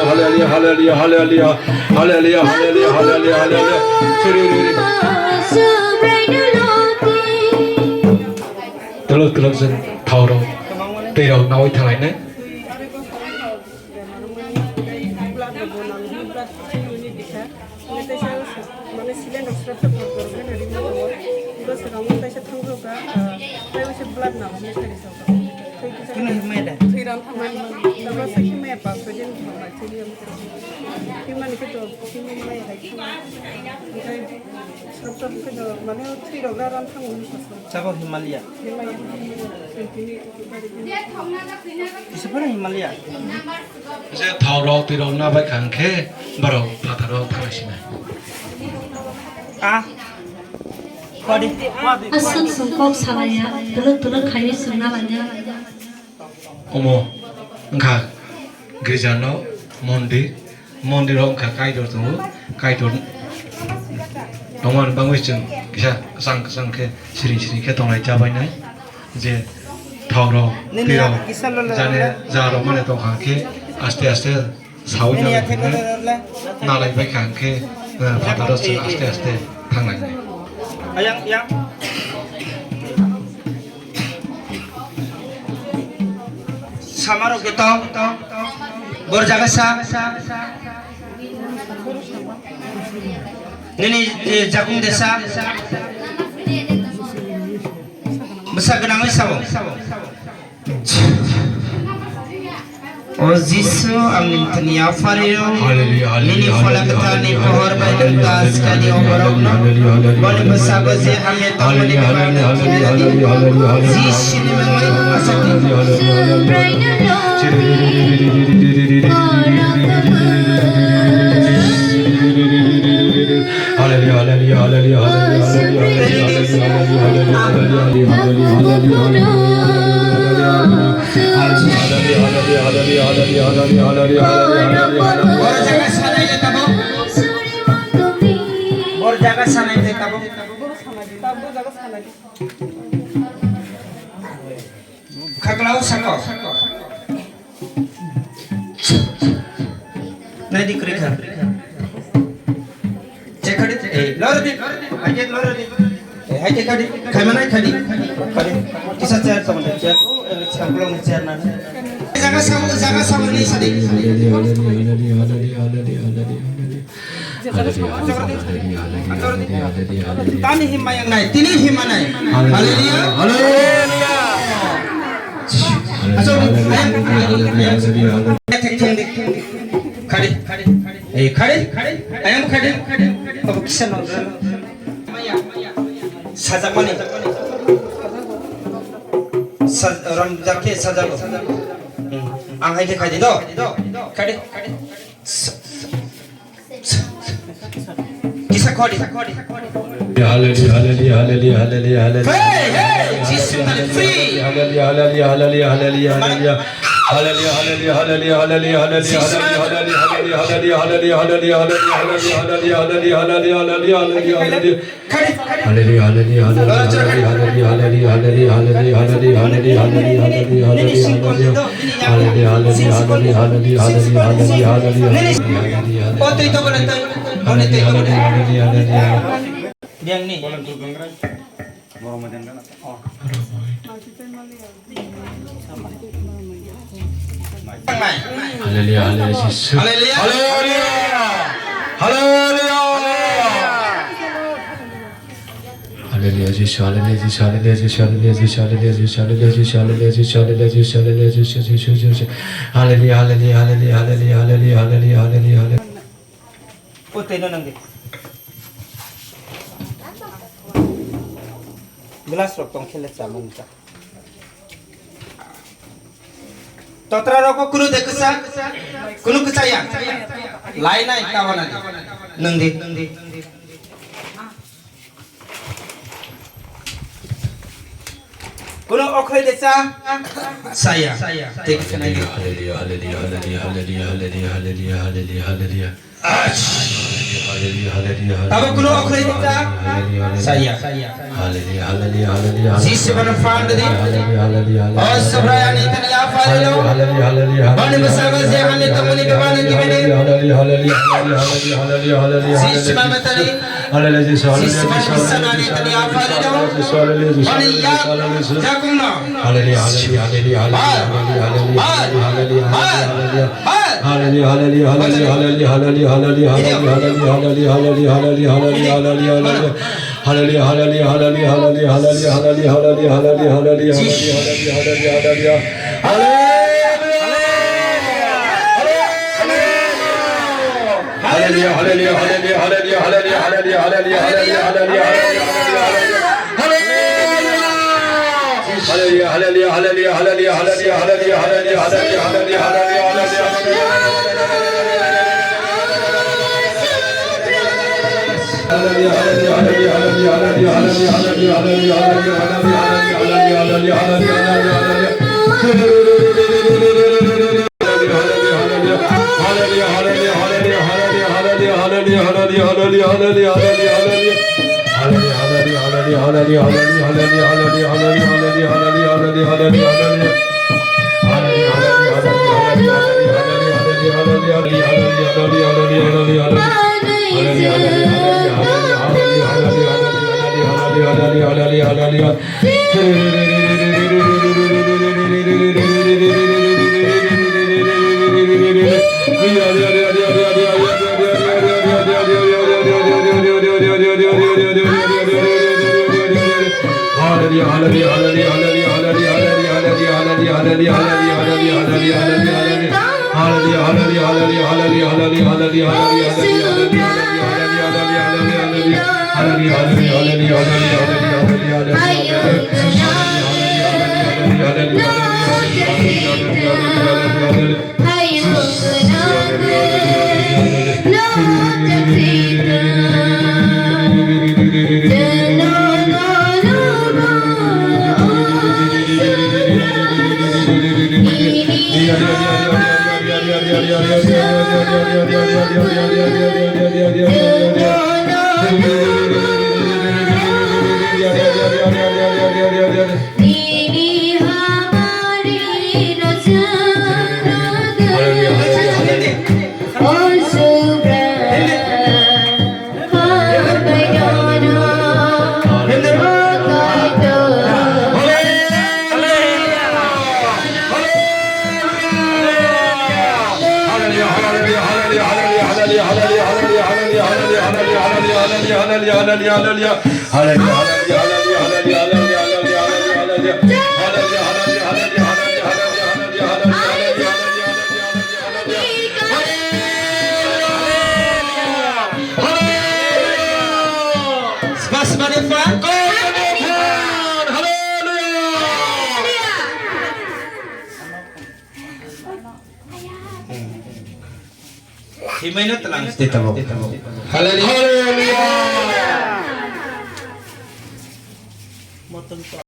hallelujah, hallelujah, hallelujah, hallelujah, hallelujah, hallelujah. Tulog dân thầu đâu, tùy đầu nói thằng này nè. Siapa Himalaya? Siapa Himalaya? Saya thầu đâu tùy đầu na phải khẳng khé, bắt đầu thà đâu thằng này này. Ah, kau di? Asal sungkok salaya, tuluk kayu sunna banyak. Omo, engkau gereja no, mondir orang kai dor tu, kai dor. Nomor bangun jeng, kisah kesang ke siri ke tong lai cabai nai, je thau ro, piro, jane jaro mana tong hang ke, aste sawu jane, nalai baik hang ke, pada ro aste thang lai. Yang. Samaro kita, berjaga sa. Nini jagung desa, besar genang sawong. O Jisu amin tania fario, nini fola ketani pohor bayi tas kali omorokno, boleh besar bezi amin tamuli kemana? Jisu ni memang asal. Borjaga sana itu kamu. Kaglau sako. Nai di kerja. Cekadi, lor di, aja lor di. Hai cekadi, kamu nai kadi. Kisah cerita teman cerita. Belum cerita. Jangan sama ni sadik. Tani hima yang naik, tini hima naik. Haleluya. Asal kadi. Ayam kadi. Apa kisah nongkrong? Sajak mana? Ram jaket sajak. Angkai ke kadi do. Kadi. Kisah kodi. Hallelujah. Hey, Jesus is free. Hallelujah. Yang ni. Gelas rokong kelet sama kita. Totra rokok kuno dekesa, kuno kecaya. Lain naik kawan nanti. Nengdi. Kuno okhai desa, saya. Take Hallelujah. Aba kulo akhray kita saya. Jis bana fandri. Oh sabrayani taniya falilo. Bani masaga se hame tamuni bebana gibene. Jis mama tani. Jis bana sanani taniya falilo. Bani ya jakunna. Himay na talang dito mo. Hallelujah.